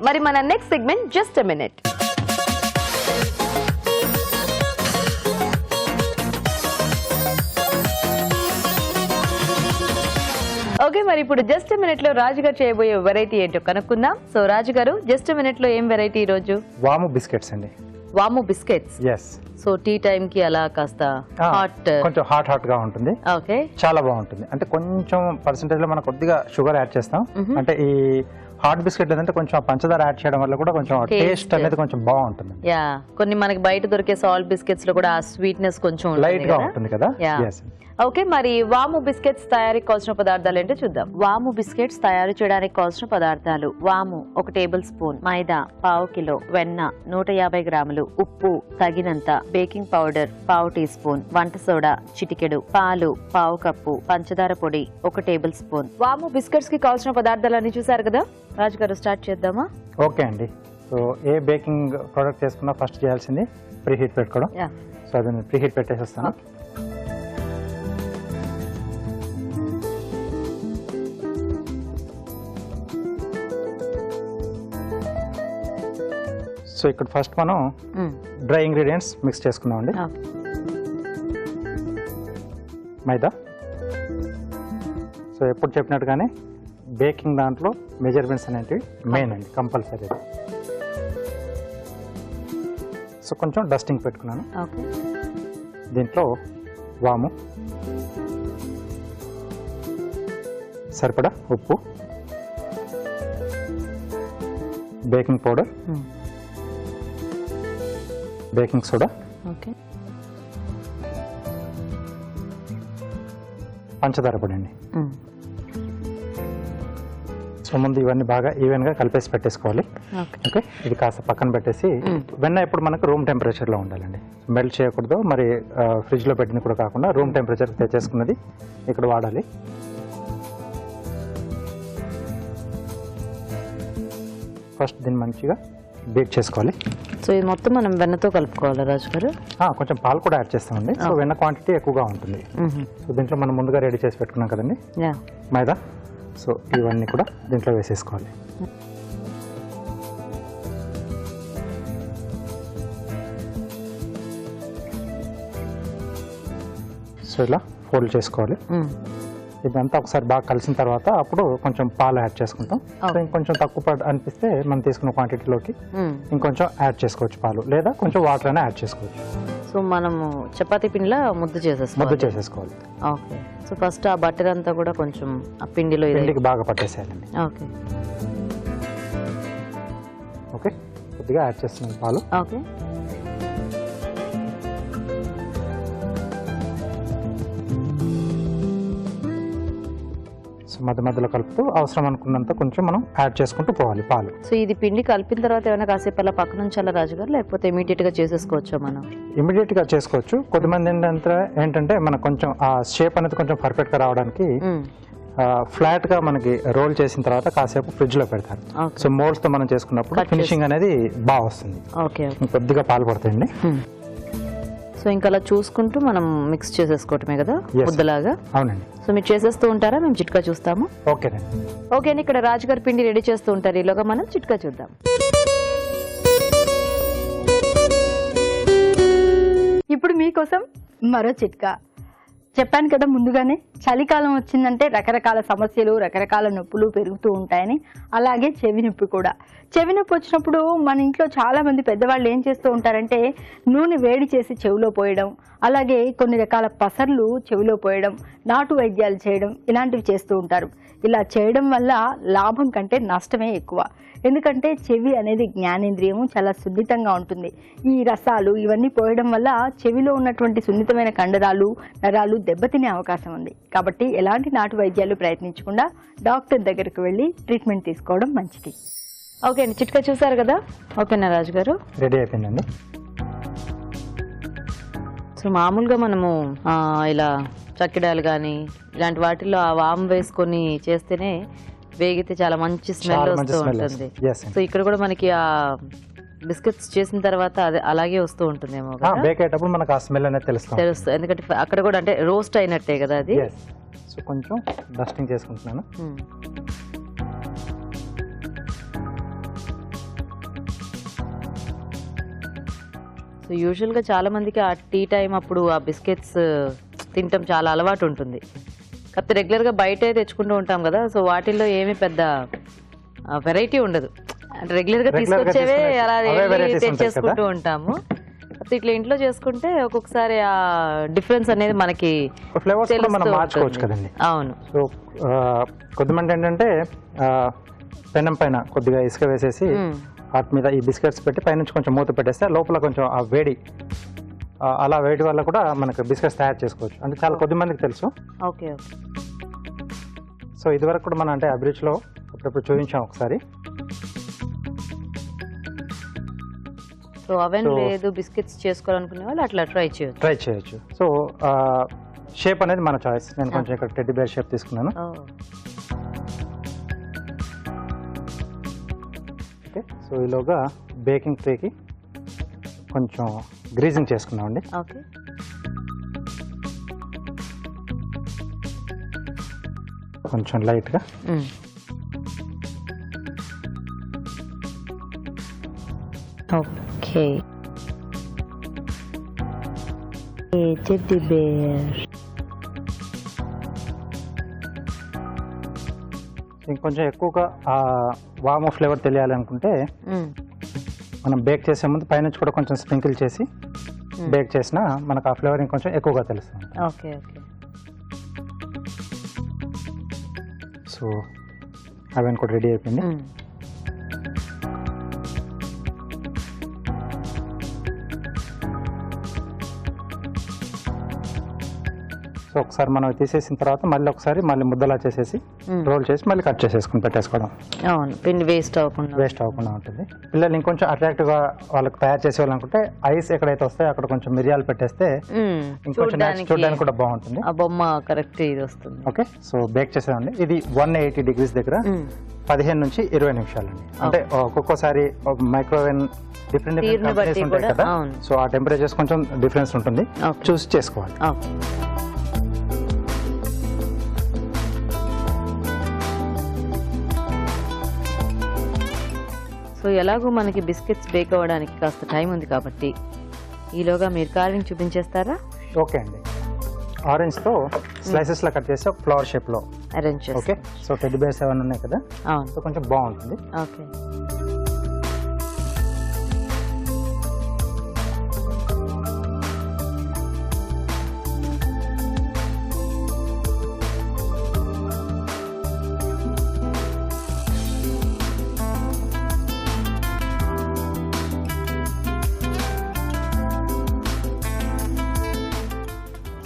మరి మన next segment just a minute. Okay, మరి ఇప్పుడు జస్ట్ మినిట్ లో రాజు గారు చేయబోయే వెరైటీ ఏంటో కనుక్కుందాం. సో రాజు గారు, జస్ట్ మినిట్ లో ఏం వెరైటీ ఈ రోజు? వాము బిస్కెట్స్ అండి. వాము biscuits. Yes. So tea time కి అలా కాస్త హాట్, కొంచెం హాట్ గా ఉంటుంది. ఓకే, చాలా బాగుంటుంది. అంటే కొంచెం పర్సెంటేజ్ లో మనం కొద్దిగా షుగర్ యాడ్ చేస్తాం. అంటే ఈ హాట్ బిస్కెట్ ఏంటంటే కొంచెం పంచదార యాడ్ చేయడం వల్ల కూడా కొంచెం టేస్ట్ అనేది కొంచెం బాగుంటుంది. యా, కొన్ని మనకి బయట దొరికే సాల్ట్ బిస్కెట్స్ లో కూడా ఆ స్వీట్నెస్ కొంచెం లైట్ గా ఉంటుంది కదా. ఓకే, మరి వాము బిస్కెట్స్ తయారీకి కావాల్సిన పదార్థాలు ఏంటో చూద్దాం. వాము బిస్కెట్స్ తయారు చేయడానికి కావాల్సిన పదార్థాలు: వాము 1 టేబుల్ స్పూన్, మైదా పావు కిలో, వెన్న 150 గ్రాములు, ఉప్పు తగినంత, బేకింగ్ పౌడర్ పావు టీ స్పూన్, వంట సోడా చిటికెడు, పాలు పావు కప్పు, పంచదార పొడి 1 టేబుల్ స్పూన్. వాము బిస్కెట్స్ కి కావాల్సిన పదార్థాలన్నీ చూసారు కదా. రాజు గారు, స్టార్ట్ చేద్దామా? ఓకే అండి. సో ఏ బేకింగ్ ప్రోడక్ట్ చేసుకున్నా ఫస్ట్ చేయాల్సింది ప్రీ హీట్ పెట్టుకోవడం. సో అది ప్రీ హీట్ పెట్టేసేస్తాను. సో ఇక్కడ ఫస్ట్ మనం డ్రై ఇంగ్రీడియంట్స్ మిక్స్ చేసుకున్నామండి. మైదా. సో ఎప్పుడు చెప్పినట్టుగానే బేకింగ్ దాంట్లో మెజర్మెంట్స్ అనేవి మెయిన్ అండి, కంపల్సరీ. సో కొంచెం డస్టింగ్ పెట్టుకున్నాను. దీంట్లో వాము, సరిపడా ఉప్పు, బేకింగ్ పౌడర్, బేకింగ్ సోడా, పంచదార పొడి అండి. సో ముందు ఇవన్నీ బాగా ఈవెన్ గా కలిపేసి పెట్టేసుకోవాలి. ఓకే, ఇది కాస్త పక్కన పెట్టేసి వెన్న ఇప్పుడు మనకు రూమ్ టెంపరేచర్ లో ఉండాలండి. మెల్ట్ చేయకూడదు, మరి ఫ్రిడ్జ్ లో పెట్టింది కూడా కాకుండా రూమ్ టెంపరేచర్ తెచ్చేసుకున్నది ఇక్కడ వాడాలి. ఫస్ట్ దీన్ని మంచిగా బీట్ చేసుకోవాలి. సో ఇది మొత్తం మనం వెన్నతో కలుపుకోవాలి రాజు గారు? కొంచెం పాలు కూడా యాడ్ చేస్తామండి. సో వెన్న క్వాంటిటీ ఎక్కువగా ఉంటుంది. సో దీంట్లో మనం ముందుగా రెడీ చేసి పెట్టుకున్నాం కదండి మైదా. సో ఇవన్నీ కూడా దీంట్లో వేసేసుకోవాలి. సో ఇలా ఫోల్డ్ చేసుకోవాలి. ఇదంతా ఒకసారి బాగా కలిసిన తర్వాత అప్పుడు కొంచెం పాలు యాడ్ చేసుకుంటాం. సో ఇంకొంచెం తక్కువ అనిపిస్తే మనం తీసుకున్న క్వాంటిటీలోకి ఇంకొంచెం యాడ్ చేసుకోవచ్చు పాలు, లేదా కొంచెం వాటర్ అయినా యాడ్ చేసుకోవచ్చు. సో మనము చపాతీ పిండిలా ముద్ద చేసేసుకోవాలి. ఓకే, సో ఫస్ట్ ఆ బటర్ అంతా కూడా కొంచెం ఆ పిండికి బాగా పట్టేసేయాలండి. ఓకే ఓకే, కొద్దిగా యాడ్ చేస్తున్నాను పాలు. ఓకే, మధ్య మధ్యలో కలుపుతూ అవసరం అనుకున్నంత కొంచెం మనం యాడ్ చేసుకుంటూ పోవాలి పాలు. సో ఇది పిండి కలిపిన తర్వాత ఏమైనా కాసేపు అలా పక్కన ఉంచాలా రాజు గారు, లేకపోతే ఇమీడియట్ గా చేసేసుకోవచ్చా? మనం ఇమీడియట్ గా చేసుకోవచ్చు. కొద్దిమంది ఏంటంటే మనకు కొంచెం ఆ షేప్ అనేది కొంచెం పర్ఫెక్ట్ గా రావడానికి ఫ్లాట్ గా మనకి రోల్ చేసిన తర్వాత కాసేపు ఫ్రిడ్జ్ లో పెడతారు. సో మోల్డ్స్ తో మనం చేసుకున్నప్పుడు ఫినిషింగ్ అనేది బాగా వస్తుంది. ఓకే, కొద్దిగా పాలు పడతాయండి. సో ఇంకా అలా చూసుకుంటూ మనం మిక్స్ చేసేసుకోవటమే కదా ముద్దలాగా? అవునండి. సో మీరు చేసేస్తూ ఉంటారా? మేము చిట్కా చూస్తాము. ఓకేనండి. ఓకే అండి, ఇక్కడ రాజుగారి పిండి రెడీ చేస్తూ ఉంటారు, ఈలోగా మనం చిట్కా చూద్దాం. ఇప్పుడు మీకోసం మరో చిట్కా. చెప్పాను కదా ముందుగానే, చలికాలం వచ్చిందంటే రకరకాల సమస్యలు, రకరకాల నొప్పులు పెరుగుతూ ఉంటాయని. అలాగే చెవి నొప్పి కూడా. చెవి నొప్పి వచ్చినప్పుడు మన ఇంట్లో చాలా మంది పెద్దవాళ్ళు ఏం చేస్తూ ఉంటారంటే నూనె వేడి చేసి చెవిలో పోయడం, అలాగే కొన్ని రకాల పసర్లు చెవిలో పోయడం, నాటు వైద్యాలు చేయడం, ఇలాంటివి చేస్తూ ఉంటారు. ఇలా చేయడం వల్ల లాభం కంటే నష్టమే ఎక్కువ. ఎందుకంటే చెవి అనేది జ్ఞానేంద్రియము, చాలా సున్నితంగా ఉంటుంది. ఈ రసాలు ఇవన్నీ పోయడం వల్ల చెవిలో ఉన్నటువంటి సున్నితమైన కండరాలు, నరాలు దెబ్బతినే అవకాశం ఉంది. కాబట్టి ఎలాంటి నాటు వైద్యాలు ప్రయత్నించకుండా డాక్టర్ దగ్గరికి వెళ్ళి ట్రీట్మెంట్ తీసుకోవడం మంచిది. ఓకే అండి, చిట్కా చూసారు కదా. ఓకేనా రాజు గారు? రెడీ అయిపోయిందండి. సో మామూలుగా మనము ఇలా చక్కెడాలు కానీ ఇలాంటి వాటిల్లో ఆ వాము వేసుకొని చేస్తేనే వేగితే చాలా మంచి స్మెల్ వస్తూ ఉంటుంది. సో ఇక్కడ కూడా మనకి ఆ బిస్కెట్స్ చేసిన తర్వాత అది అలాగే వస్తూ ఉంటుందేమో కదా బేక్ అయ్యేటప్పుడు మనకు ఆ స్మెల్ అనేది తెలుస్తుంది. తెలుస్తుంది, ఎందుకంటే అక్కడ కూడా అంటే రోస్ట్ అయినట్టే కదా అది. సో కొంచెం డస్టింగ్ చేసుకుంటున్నాను. సో యూజువల్గా చాలా మందికి ఆ టీ టైం అప్పుడు ఆ బిస్కెట్స్ తినటం చాలా అలవాటు ఉంటుంది. కాకపోతే రెగ్యులర్గా బయటే తెచ్చుకుంటూ ఉంటాం కదా, సో వాటిల్లో ఏమీ పెద్ద వెరైటీ ఉండదు. అంటే రెగ్యులర్గా తీసుకొచ్చేవే అలా తెచ్చేసుకుంటూ ఉంటాము. కాకపోతే ఇట్లా ఇంట్లో చేసుకుంటే ఒక్కొక్కసారి ఆ డిఫరెన్స్ అనేది మనకి ఫ్లేవర్స్ కూడా మనం మార్చుకోవచ్చు కదండి. అవును. సో కొద్దిమంది ఏంటంటే పెనం పైన కొద్దిగా ఇసుక వేసేసి వాటి మీద ఈ బిస్కెట్స్ పెట్టి పైనుంచి కొంచెం మూత పెట్టేస్తే లోపల కొంచెం ఆ వేడి, అలా వేడి వల్ల కూడా మనకు బిస్కెట్స్ తయారు చేసుకోవచ్చు. అంటే చాలా కొద్ది మందికి తెలుసు. ఓకే. సో ఇదివరకు కూడా మనం అంటే అభిరుచిలో అప్పుడప్పుడు చూపించాం ఒకసారి. సో అవెన్ లేదు, బిస్కెట్స్ చేసుకోవాలనుకునే వాళ్ళు అట్లా ట్రై చేయొచ్చు. సో షేప్ అనేది మన చాయిస్. నేను కొంచెం ఇక్కడ టెడ్డీ బేర్ షేప్ తీసుకున్నాను. ఓకే. సో ఈలోగా బేకింగ్ ట్రేకి కొంచెం గ్రీజింగ్ చేసుకున్నామండి. ఓకే. కొంచెం లైట్గా ఓకే. టెడ్డీ బేర్ ఇంకొంచెం ఎక్కువగా ఆ వామ్ ఫ్లేవర్ తెలియాలనుకుంటే మనం బేక్ చేసే ముందు పైనుంచి కూడా కొంచెం స్ప్రింకిల్ చేసి బేక్ చేసినా మనకు ఆ ఫ్లేవర్ ఇంకొంచెం ఎక్కువగా తెలుస్తుంది. ఓకే. ఓకే. సో అవన్నీ కూడా రెడీ అయిపోయింది. సో ఒకసారి మనం తీసేసిన తర్వాత మళ్ళీ ముద్దలా చేసేసి రోల్ చేసి మళ్ళీ కట్ చేసేసుకుని పెట్టేసుకోవడం. అవును, పిండి వేస్ట్ అవ్వకుండా ఉంటుంది. పిల్లలు ఇంకొంచెం అట్రాక్టివ్గా వాళ్ళకి తయారు చేసేవాళ్ళనుకుంటే ఐస్ ఎక్కడైతే వస్తాయో అక్కడ కొంచెం మిరియాలు పెట్టేస్తే ఇంకొంచెం చూడడానికి కూడా బాగుంటుంది. ఆ బొమ్మ కరెక్ట్ ఇది వస్తుంది. ఓకే. సో బేక్ చేసేదండి. ఇది 180 degrees దగ్గర 15 నుంచి 20 నిమిషాలండి. అంటే ఒక్కొక్కసారి మైక్రోవేవ్ డిఫరెంట్ కంపెనీస్ ఉంటాయి కదా, సో ఆ టెంపరేచర్స్ కొంచెం డిఫరెన్స్ ఉంటుంది, చూసి చేసుకోవాలి. సో ఎలాగో మనకి బిస్కెట్స్ బేక్ అవ్వడానికి కాస్త టైం ఉంది కాబట్టి ఈలోగా మీరు కార్వింగ్ చూపించేస్తారా? ఓకే అండి. ఆరెంజ్తో స్లైసెస్లో కట్ చేసి ఒక ఫ్లవర్ షేప్లో అరేంజ్ చేసి. ఓకే. సో టెడ్డీ బేర్స్ ఏమైనా ఉన్నాయి కదా, అవును, సో కొంచెం బాగుంటుంది. ఓకే.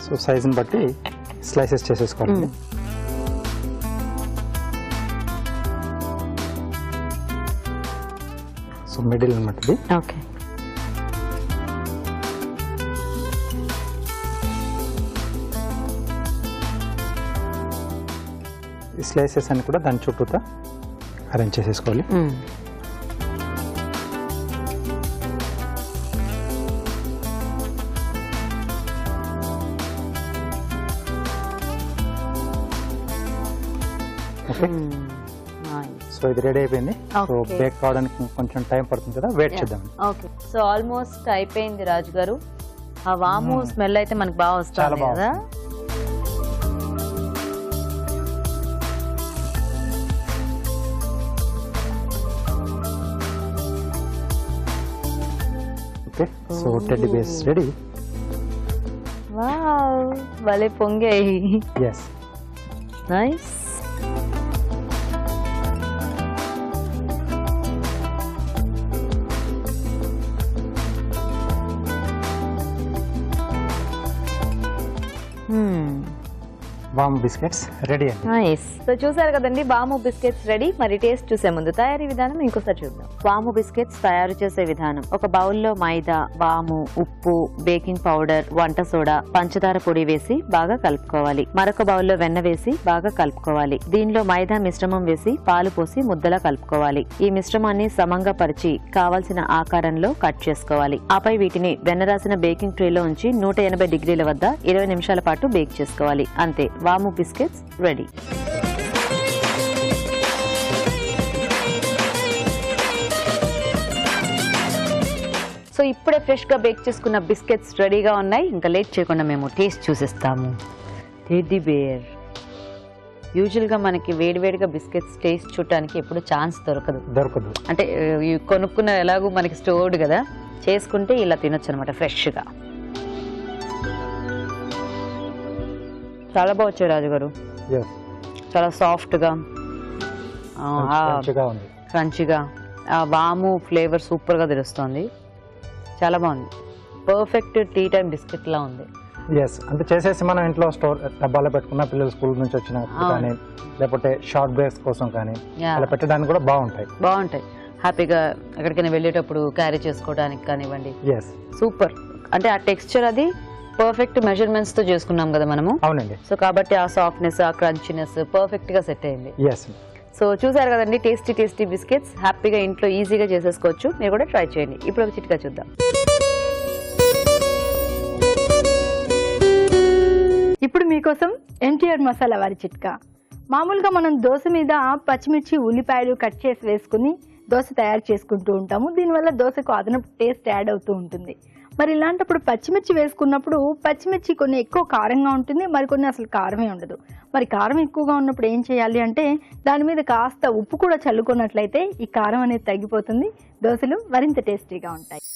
సో సైజుని బట్టి స్లైసెస్ చేసేసుకోవాలండి. సో మిడిల్ అనమాట ఇది. ఓకే. ఈ స్లైసెస్ అని కూడా దాని చుట్టూతా అరేంజ్ చేసేసుకోవాలి. ఓకే. సో ఇది రెడీ అయిపోయింది. సో బేక్ కావడానికి కొంచెం టైం పడుతుంది కదా, వెయిట్ చేద్దాం. ఓకే. సో ఆల్మోస్ట్ అయిపోయింది రాజు గారు. ఆ వాము స్మెల్ అయితే మనకు బాగా వస్తుంది కదా. Okay. So teddy bears ready. Wow, భలే పొంగాయి. Yes, nice. వాము బిస్కెట్స్ రెడీ అండి. నైస్. సో చూసారు కదండి వాము బిస్కెట్స్ రెడీ. మరి టేస్ట్ చూసే ముందు తయారీ విధానం ఇంకోసారి చూద్దాం. వాము బిస్కెట్స్ తయారు చేసే విధానం: ఒక బౌల్లో మైదా, వాము, ఉప్పు, బేకింగ్ పౌడర్, వంట సోడా, పంచదార పొడి వేసి బాగా కలుపుకోవాలి. మరొక బౌల్లో వెన్న వేసి బాగా కలుపుకోవాలి. దీనిలో మైదా మిశ్రమం వేసి పాలు పోసి ముద్దలా కలుపుకోవాలి. ఈ మిశ్రమాన్ని సమంగా పరిచి కావాల్సిన ఆకారంలో కట్ చేసుకోవాలి. ఆపై వీటిని వెన్న రాసిన బేకింగ్ ట్రేలో ఉంచి 180 డిగ్రీల వద్ద 20 నిమిషాల పాటు బేక్ చేసుకోవాలి. అంతే, వాము బిస్కెట్స్ రెడీ. సో ఇప్పుడే ఫ్రెష్ గా బేక్ చేసుకున్న బిస్కెట్స్ రెడీగా ఉన్నాయి. ఇంకా లేట్ చేయకుండా మేము టేస్ట్ చూసిస్తాము. Teddy bear. యూజువల్గా మనకి వేడివేడిగా బిస్కెట్స్ టేస్ట్ చూడటానికి ఎప్పుడు ఛాన్స్ దొరకదు. అంటే ఇవి కొనుక్కున్న ఎలాగో మనకి స్టోర్డ్ కదా, చేసుకుంటే ఇలా తినొచ్చు అనమాట ఫ్రెష్గా. చాలా బాగా వచ్చాయి రాజు గారు. చాలా సాఫ్ట్గా, క్రంచిగా, ఆ వాము ఫ్లేవర్ సూపర్గా తెలుస్తుంది. చాలా బాగుంది. పర్ఫెక్ట్ టీ టైం బిస్కెట్ లా ఉంది. అంటే చేసేసి మనం ఇంట్లో స్టోర్ డబ్బాలో పెట్టుకున్న పిల్లలు స్కూల్ నుంచి వచ్చినప్పుడు కానీ, లేకపోతే షార్ట్ బ్రేక్స్ కోసం కానీ అలా పెట్టడానికి కూడా బాగుంటాయి. హ్యాపీగా ఎక్కడికైనా వెళ్ళేటప్పుడు క్యారీ చేసుకోవడానికి కానివ్వండి. సూపర్. అంటే ఆ టెక్స్చర్ అది పర్ఫెక్ట్ మెజర్మెంట్స్ తో చేసుకున్నాం కదా మనము. అవునండి. సో కాబట్టి ఆ సాఫ్ట్నెస్, ఆ క్రంచినెస్ పర్ఫెక్ట్ గా సెట్ అయింది. సో చూసారు కదండి, టేస్టీ బిస్కెట్స్ హ్యాపీగా ఇంట్లో ఈజీగా చేసేసుకోవచ్చు. మీరు కూడా ట్రై చేయండి. ఇప్పుడు ఒక చిట్కా చూద్దాం. ఇప్పుడు మీకోసం ఎన్టీఆర్ మసాలా వారి చిట్కా. మామూలుగా మనం దోశ మీద పచ్చిమిర్చి, ఉల్లిపాయలు కట్ చేసి వేసుకుని దోశ తయారు చేసుకుంటూ ఉంటాము. దీనివల్ల దోశకు అదనపు టేస్ట్ యాడ్ అవుతూ ఉంటుంది. మరి ఇలాంటప్పుడు పచ్చిమిర్చి వేసుకున్నప్పుడు పచ్చిమిర్చి కొన్ని ఎక్కువ కారంగా ఉంటుంది, మరికొన్ని అసలు కారమే ఉండదు. మరి కారం ఎక్కువగా ఉన్నప్పుడు ఏం చేయాలి అంటే దాని మీద కాస్త ఉప్పు కూడా చల్లుకున్నట్లయితే ఈ కారం అనేది తగ్గిపోతుంది. దోశలు మరింత టేస్టీగా ఉంటాయి.